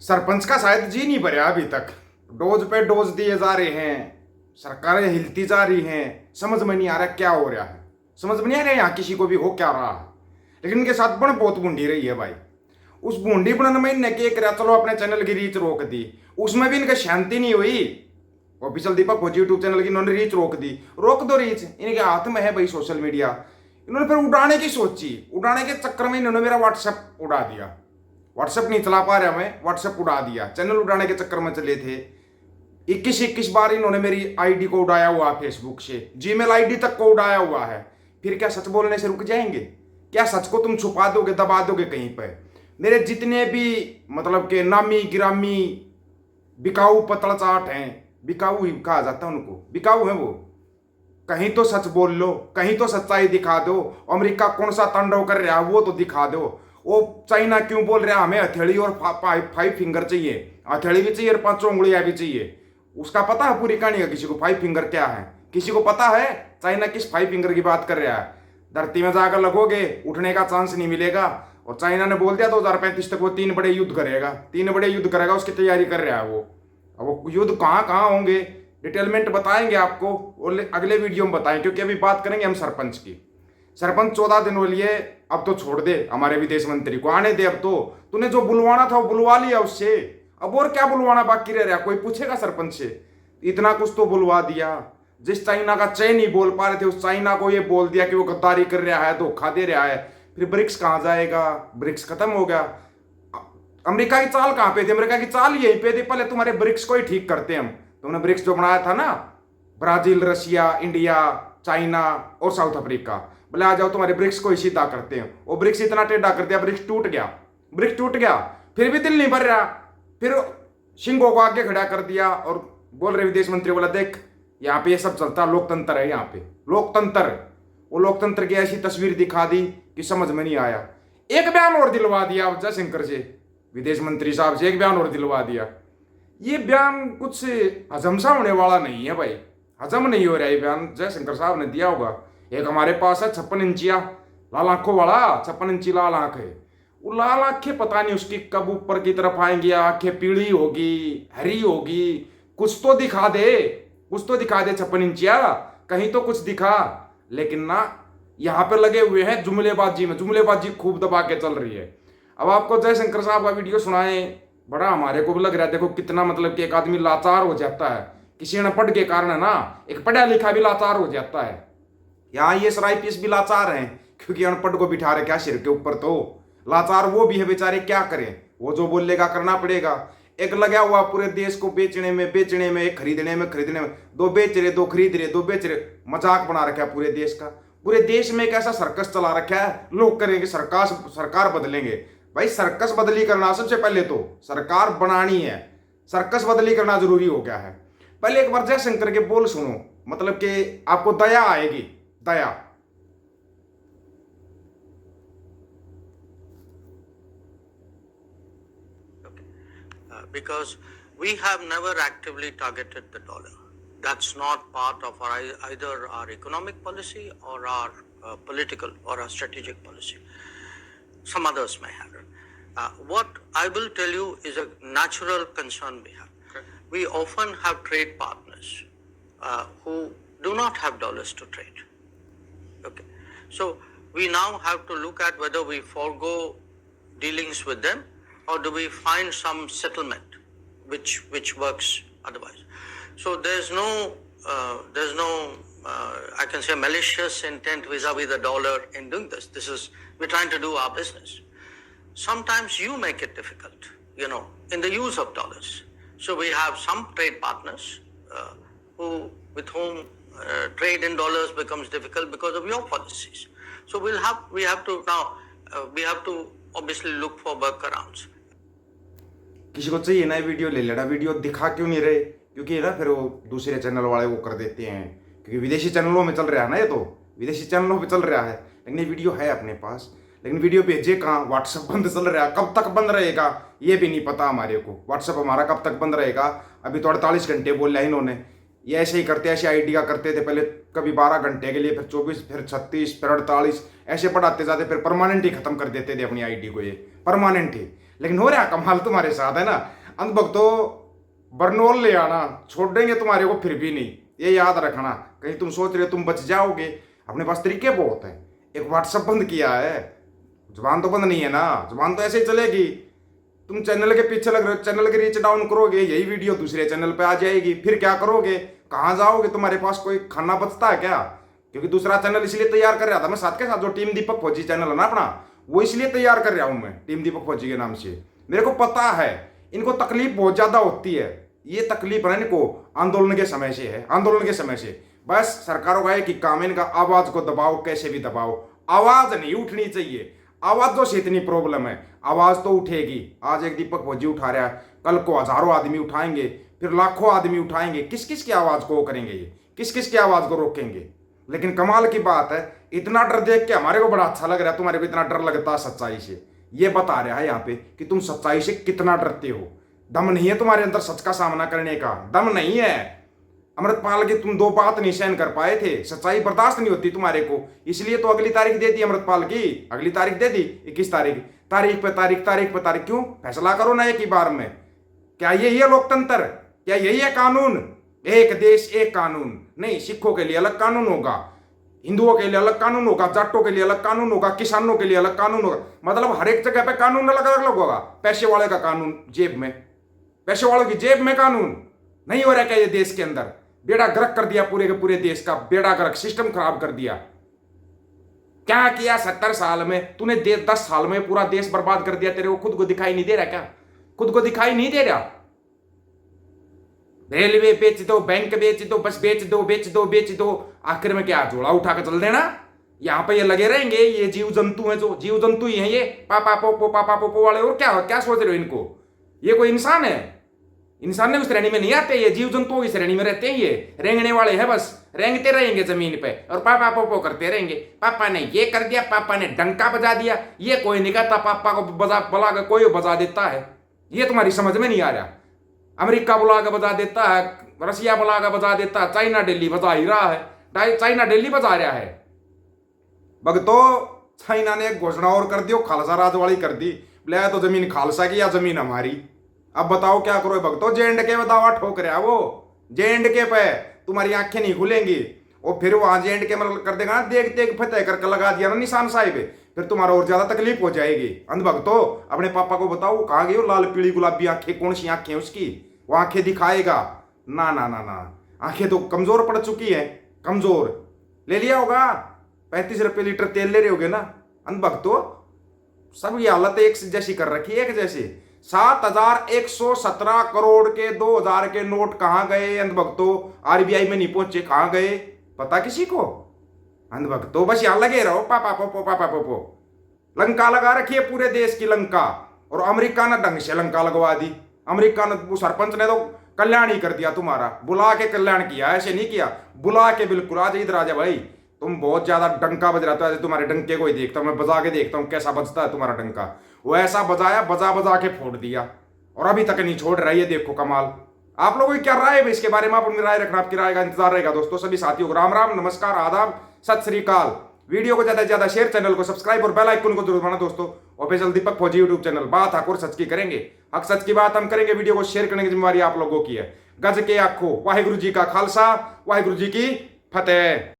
सरपंच का शायद जी नहीं भरा अभी तक। डोज पे डोज दिए जा रहे हैं, सरकारें हिलती जा रही हैं, समझ में नहीं आ रहा क्या हो रहा है, समझ में नहीं आ रहा यहाँ किसी को भी हो क्या रहा है। लेकिन इनके साथ बन बहुत बूंदी रही है भाई। उस बूंदी बनने में इनने क्या करा, चलो अपने चैनल की रीच रोक दी, उसमें भी इनका शांति नहीं हुई। ऑफिशियल दीपक फौजी यूट्यूब चैनल की इन्होंने रीच रोक दी, रोक दो रीच, इनके हाथ में है भाई सोशल मीडिया। इन्होंने फिर उड़ाने की सोची, उड़ाने के चक्कर में इन्होंने मेरा व्हाट्सएप उड़ा दिया। व्हाट्सएप नहीं चला पा रहा मैं, व्हाट्सएप उड़ा दिया। चैनल उड़ाने के चक्कर में चले थे। 21 बार इन्होंने मेरी आईडी को उड़ाया हुआ, फेसबुक से जीमेल आईडी तक को उड़ाया हुआ है। फिर क्या सच बोलने से रुक जाएंगे? क्या सच को तुम छुपा दोगे, दबा दोगे कहीं पर? मेरे जितने भी मतलब के नामी गिरामी बिकाऊ पतड़ चाट हैं, बिकाऊ ही कहा जाता है उनको, बिकाऊ है वो, कहीं तो सच बोल लो, कहीं तो सच्चाई दिखा दो। अमेरिका कौन सा तांडव कर रहा है वो तो दिखा दो। वो चाइना क्यों बोल रहा है हमें हथेली और 5 फिंगर चाहिए, हथेली भी चाहिए और 5 उंगलियां भी चाहिए। उसका पता है पूरी कहानी का किसी को 5 फिंगर क्या है? किसी को पता है चाइना किस 5 फिंगर की बात कर रहा है? धरती में जाकर लगोगे उठने का चांस नहीं मिलेगा। और चाइना ने बोल दिया 2035 तक वो 3 बड़े युद्ध करेगा, 3 बड़े युद्ध करेगा, उसकी तैयारी कर रहा है वो। अब वो युद्ध कहाँ कहाँ होंगे डिटेलमेंट बताएंगे आपको, और अगले वीडियो में बताएं, क्योंकि अभी बात करेंगे हम सरपंच की। सरपंच 14 दिन हो लिए, अब तो छोड़ दे, हमारे विदेश मंत्री को आने दे। अब तो तूने जो बुलवाना था वो बुलवा लिया उससे, अब और क्या बुलवाना बाकी रह रहा? कोई पूछेगा सरपंच से? इतना कुछ तो बुलवा दिया। जिस चाइना का चय नहीं बोल पा रहे थे उस चाइना को ये बोल दिया कि वो गद्दारी कर रहा है, धोखा दे रहा है। फिर ब्रिक्स कहाँ जाएगा? ब्रिक्स खत्म हो गया। अमेरिका की चाल कहाँ पे थी? अमेरिका की चाल यहीं पे थी, पहले तुम्हारे ब्रिक्स को ही ठीक करते हम। तुमने ब्रिक्स जो बनाया था ना, ब्राजील, रशिया, इंडिया, चाइना और साउथ अफ्रीका, बोले आ जाओ तुम्हारे ब्रिक्स को ही सीधा करते हैं। वो ब्रिक्स इतना टेढ़ा कर दिया, ब्रिक्स टूट गया, ब्रिक्स टूट गया। फिर भी दिल नहीं भर रहा, फिर सिंगों को आगे खड़ा कर दिया और बोल रहे विदेश मंत्री, बोला देख यहाँ पे ये सब चलता, लोकतंत्र है यहाँ पे, लोकतंत्र। वो लोकतंत्र की ऐसी तस्वीर दिखा दी कि समझ में नहीं आया। एक बयान और दिलवा दिया जयशंकर से, विदेश मंत्री साहब से एक बयान और दिलवा दिया। ये बयान कुछ हजम सा होने वाला नहीं है भाई, हजम नहीं हो रहा है बयान जयशंकर साहब ने दिया होगा। एक हमारे पास है 56 इंचिया लाल आंखों वाला, 56 इंची लाल आंख है। वो लाल आंखें पता नहीं उसकी कब ऊपर की तरफ आएंगी, आंखें पीली होगी, हरी होगी, कुछ तो दिखा दे, कुछ तो दिखा दे 56 इंचिया, कहीं तो कुछ दिखा। लेकिन ना, यहाँ पे लगे हुए हैं जुमलेबाजी में, जुमलेबाजी खूब दबा के चल रही है। अब आपको जयशंकर साहब का वीडियो सुनाए, बड़ा हमारे को भी लग रहा है, देखो कितना मतलब कि एक आदमी लाचार हो जाता है किसी अनपढ़ के कारण, है ना। एक पढ़ा लिखा भी लाचार हो जाता है। यहाँ ये IAS भी लाचार हैं, क्योंकि अनपढ़ को बिठा रखे सिर के ऊपर, तो लाचार वो भी है बेचारे, क्या करें? वो जो बोलेगा करना पड़ेगा। एक लगा हुआ पूरे देश को बेचने में, एक खरीदने में, दो बेच रहे, दो खरीद रहे, दो बेच रहे, मजाक बना रखा है पूरे देश का। पूरे देश में एक ऐसा सर्कस चला रखा है, लोग करेंगे सरकार बदलेंगे। भाई सर्कस बदली करना, सबसे पहले तो सरकार बनानी है, सर्कस बदली करना जरूरी हो गया है। पहले एक बार जयशंकर के बोल सुनो, मतलब कि आपको दया आएगी, दया। Because we have never actively targeted the dollar. That's not part of either our economic policy or our political or our strategic policy. Some others may have it. What I will tell you is a natural concern we have. Okay. We often have trade partners who do not have dollars to trade. Okay, so we now have to look at whether we forego dealings with them, or do we find some settlement which works otherwise. So there's no I can say malicious intent vis-a-vis the dollar in doing this. We're trying to do our business. Sometimes you make it difficult, in the use of dollars. So we have some trade partners with whom trade in dollars becomes difficult because of your policies. So we have to obviously look for workarounds. किसी को चाहिए ना video ले लेना, video दिखा क्यों नहीं रहे? क्योंकि ना फिर वो दूसरे चैनल वाले वो कर देते हैं, क्योंकि विदेशी चैनलों में चल रहा है ना, ये तो विदेशी चैनलों पे चल रहा है। लेकिन ये वीडियो है अपने पास, लेकिन वीडियो भेजे कहाँ? व्हाट्सएप बंद चल रहा है, कब तक बंद रहेगा ये भी नहीं पता हमारे को। व्हाट्सएप हमारा कब तक बंद रहेगा? अभी तो 48 घंटे बोल रहा है इन्होंने। ये ऐसे ही करते, ऐसे आइडिया करते थे पहले, कभी 12 घंटे के लिए, फिर 24, फिर 36, फिर 48, ऐसे बढ़ाते जाते, फिर परमानेंट ही खत्म कर देते थे अपनी आईडी को, ये परमानेंट ही। लेकिन हो रहा कमाल तुम्हारे साथ है ना, अंध भक्तों, बरनौल ले आना, छोड़ देंगे तुम्हारे को फिर भी नहीं, ये याद रखना। कहीं तुम सोच रहे हो तुम बच जाओगे, अपने पास तरीके बहुत हैं। एक व्हाट्सएप बंद किया है, जुबान तो बंद नहीं है ना, जुबान तो ऐसे ही चलेगी। तुम चैनल के पीछे लग रहे हो, चैनल की रीच डाउन करोगे, यही वीडियो दूसरे चैनल पे आ जाएगी, फिर क्या करोगे, कहाँ जाओगे, तुम्हारे पास कोई खाना बचता है क्या? क्योंकि दूसरा चैनल इसलिए तैयार कर रहा था मैं साथ के साथ, जो टीम दीपक फौजी चैनल है ना अपना, वो इसलिए तैयार कर रहा हूं मैं टीम दीपक फौजी के नाम से। मेरे को पता है इनको तकलीफ बहुत ज्यादा होती है, ये तकलीफ है इनको आंदोलन के समय से है, आंदोलन के समय से। बस सरकारों का एक ही काम है, इनका आवाज को दबाओ, कैसे भी दबाओ, आवाज नहीं उठनी चाहिए। आवाजों से इतनी प्रॉब्लम है, आवाज तो उठेगी। आज एक दीपक फौजी उठा रहा है, कल को हजारों आदमी उठाएंगे, फिर लाखों आदमी उठाएंगे। किस किस की आवाज को करेंगे ये, किस किस की आवाज को रोकेंगे? लेकिन कमाल की बात है, इतना डर देख के हमारे को बड़ा अच्छा लग रहा है, तुम्हारे को इतना डर लगता है सच्चाई से। ये बता रहा है यहाँ पे कि तुम सच्चाई से कितना डरते हो। दम नहीं है तुम्हारे अंदर सच का सामना करने का, दम नहीं है। अमृतपाल की तुम 2 बात नहीं सहन कर पाए थे, सच्चाई बर्दाश्त नहीं होती तुम्हारे को, इसलिए तो अगली तारीख दे दी अमृतपाल की, अगली तारीख दे दी 21 तारीख, तारीख पे तारीख, तारीख पे तारीख। क्यों? फैसला करो ना एक ही बार में। क्या यही है लोकतंत्र? क्या यही है कानून? एक देश एक कानून नहीं, सिखों के लिए अलग कानून होगा, हिंदुओं के लिए अलग कानून होगा, जाटों के लिए अलग कानून होगा, किसानों के लिए अलग कानून होगा। मतलब हर एक जगह पे कानून अलग अलग होगा। पैसे वाले का कानून जेब में, पैसे वालों की जेब में कानून नहीं हो रहा क्या? ये देश के अंदर बेड़ा गर्क कर दिया, पूरे के पूरे देश का बेड़ा गर्क, सिस्टम खराब कर दिया। क्या किया 70 साल में तूने? 10 साल में पूरा देश बर्बाद कर दिया। तेरे को खुद को दिखाई नहीं दे रहा क्या? खुद को दिखाई नहीं दे रहा? रेलवे बेच दो, बैंक बेच दो, बस बेच दो, बेच दो, बेच दो, आखिर में क्या झोला उठा के चल देना? यहाँ पे ये लगे रहेंगे, ये जीव जंतु हैं, जो जीव जंतु ही हैं ये, पापा पोपो वाले। और क्या क्या सोच रहे हो इनको? ये कोई इंसान है? इंसान ने उस श्रेणी में नहीं आते, ये जीव जंतुओं की श्रेणी में रहते हैं। ये रेंगने वाले हैं, बस रेंगते रहेंगे जमीन पे और पापा पोपो करते रहेंगे। पापा ने ये कर दिया, पापा ने डंका बजा दिया, ये कोई नहीं कहता, पापा को बजा बुला के कोई बजा देता है। ये तुम्हारी समझ में नहीं आ रहा। अमेरिका बुला के बजा देता है, रसिया बुला के बजा देता है, चाइना दिल्ली बजा ही रहा है, चाइना दिल्ली बजा रहा है। भगतो, चाइना ने एक घोषणा और कर दी, खालसा राज वाली कर दी, बोले तो जमीन खालसा की या जमीन हमारी। अब बताओ क्या करो भक्तों? जे.एंड.के में दावा ठोक रहा है वो, जे.एंड.के पे तुम्हारी आंखें नहीं खुलेंगी। और फिर वहां जे.एंड.के में कर देगा ना, देख देख फतेह करके लगा दिया ना निशान साहिब, फिर तुम्हारा और ज्यादा तकलीफ हो जाएगी। अंध भक्तों, अपने पापा को बताओ वो कहाँ गई वो लाल पीली गुलाबी आंखें, कौन सी आंखें उसकी? वो आंखें दिखाएगा? ना ना ना ना, आंखें तो कमजोर पड़ चुकी है, कमजोर। ले लिया होगा 35 रुपये लीटर तेल ले रहे होगे ना अंध भक्तों। सब ये हालत एक जैसी कर रखी है, एक जैसी। 7,117 करोड़ के 2000 के नोट कहां गए अंध भक्तों? आरबीआई में नहीं पहुंचे, कहां गए पता किसी को? अंध भक्तों, बस यहां लगे रहो, पापा पोपो पापा पोपो। लंका लगा रखी है पूरे देश की, लंका। और अमेरिका ने ढंग से लंका लगवा दी। अमेरिका ने, सरपंच ने तो कल्याण ही कर दिया तुम्हारा, बुला के कल्याण किया, ऐसे नहीं किया, बुला के। बिल्कुल आज इधर आ जा भाई, तुम बहुत ज्यादा डंका बज रहा था, तुम्हारे डंके को ही देखता हूं मैं, बजा के देखता हूं कैसा बजता है तुम्हारा डंका। वो ऐसा बजाया, बजा बजा के फोड़ दिया और अभी तक नहीं छोड़ रहा है। देखो कमाल। आप लोगों की क्या राय है इसके बारे में? आप अपनी राय रखना, आपकी राय का इंतजार रहेगा दोस्तों। सभी साथियों को राम राम, नमस्कार, आदाब, सत श्री अकाल। वीडियो को ज्यादा से ज्यादा शेयर, चैनल को सब्सक्राइब और बेल आइकन को जरूर दबाना दोस्तों। ऑफिशियल दीपक फौजी यूट्यूब चैनल, बात हक और सच की करेंगे, हक सच की बात हम करेंगे। वीडियो को शेयर करने की जिम्मेवारी आप लोगों की है। गज के आखो, वाहिगुरु जी का खालसा, वाहिगुरु जी की फतेह।